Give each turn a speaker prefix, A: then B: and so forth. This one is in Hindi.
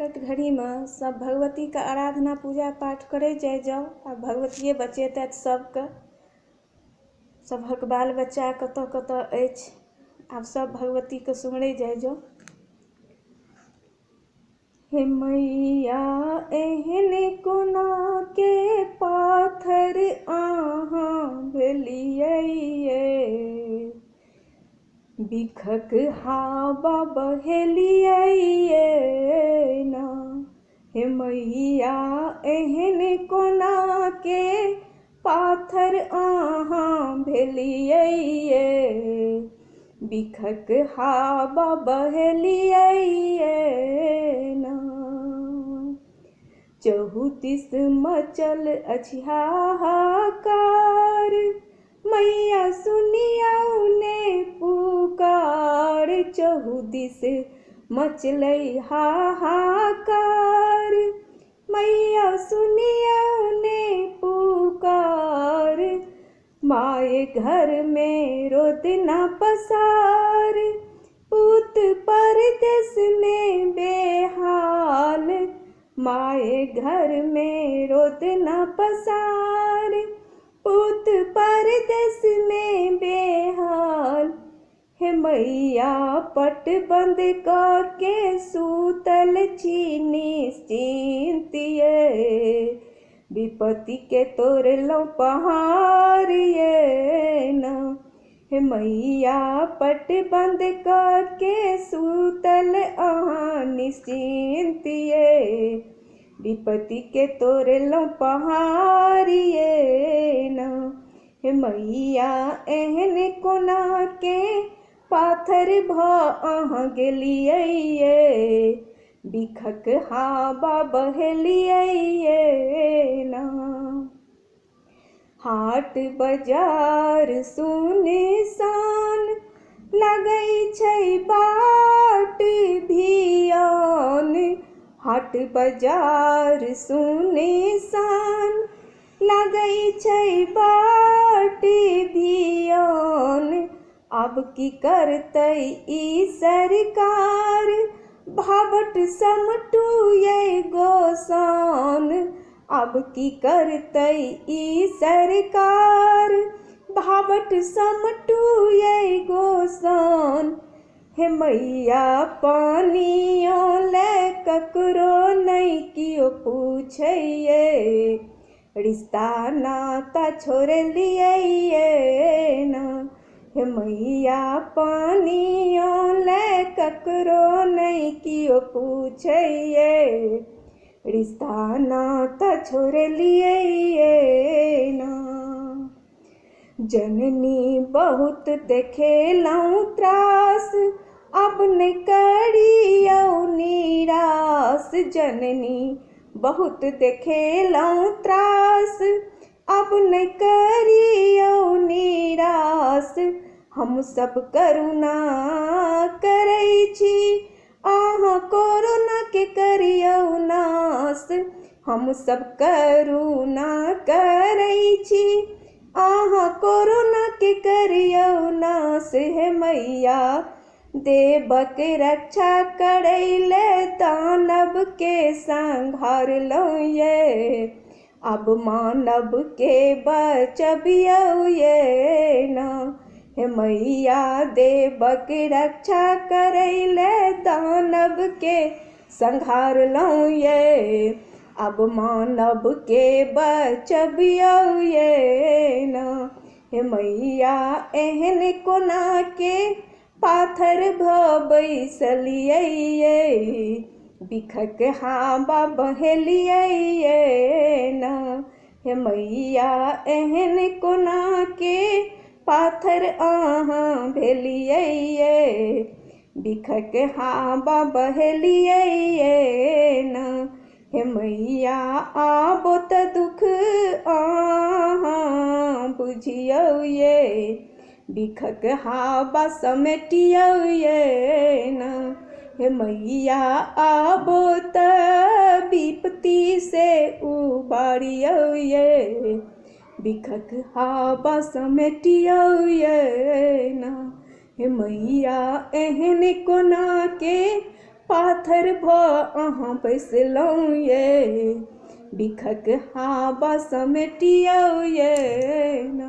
A: संकट घड़ी में सब भगवती का आराधना पूजा पाठ करे जाय जाओ। आ भगवतिये बचेतैथ सबके। सभक बाल बच्चा कतऽ कतऽ अछि, आब सब भगवती के सुमरे जाय जाओ। हे मैया एहन कोना के पाथर अहाँ भेलियै ये, बिखक हावा बहेलियै ना। हे मैया एहन कोना के पाथर अहाँ भेलियै ये, बिखक हावा बहेलियै ना। चहुदिस मचल अछि हाहाकार, मैया सुनियौ ने पुकार। चहुदिस मचलै हाहाकार, मैया सुनियौ ने पुकार। माय घर में रोदना पसार, पूत परदेस में बेहाल। माय घर में रोदना पसार, पूत परदेस में बेहाल। हे मैया पट बंद के सूतल छी निश्चिंत ये, विपत्ति के तोड़लौ पहाड़ ये ना। हे मैया पट बंद के सूतल अहाँ निश्चिंत ये, विपत्ति के तोड़लौ पहाड़ ये ना। हे मैया एहन कोना के पाथर भ अहाँ गेलियै ये, बिखक हावा बहेलियै ना। हाट बाजार सुनसान लगै छै बाट भियान। हाट बाजार सुनसान लगै छै बाट भियान। अब की करतै ई सरकार, भावट समटू ये गोसाउन। अब की करतै ई सरकार, भावट समटू ये गोसाउन। हे मैया पानियो ले ककरो नहीं कियो पूछै ये, रिश्ता नाता छोड़लियै ये ना। हे मैया पानियो ले ककरो नहीं कियो पूछै ये, रिश्ता नाता छोड़लियै ये ना। जननी बहुत देखेलौं त्रास, अब नहीं करियौ निराश। जननी बहुत देखेलौं त्रास, अब नहीं करियौ निराश। हम सब करुणा करै छी, अहाँ कोरोना के करियौ नाश। हम सब करुणा करै छी, अहाँ कोरोना के करियौ नाश। हे मैया देवक रक्षा करै ले दानव के संहारलौ ये, अब मानव के बचबियौ ये ना। हे मैया देवक रक्षा करै ले दानव के संहारलौ ये, अब मानव के बचबियौ ये ना। हे मैया एहन कोना के पाथर भ बैसलियै ये, बिखक हावा बहेलियै ये ना। हे मैया एहन कोना के पाथर अहाँ भेलियै ये, बिखक हावा बहेलियै ये ना। हे मैया आबो त दुख अहाँ बुझियौ ये, बिखक हावा समेटियौ ये ना। हे मैया आबो त विपत्ति से उबारियौ ये, बिखक हावा समेटियौ ये ना। हे मैया एहन कोना के पाथर भ अहाँ बैसलहुँ ये बिखक हावा समेटियौ ये।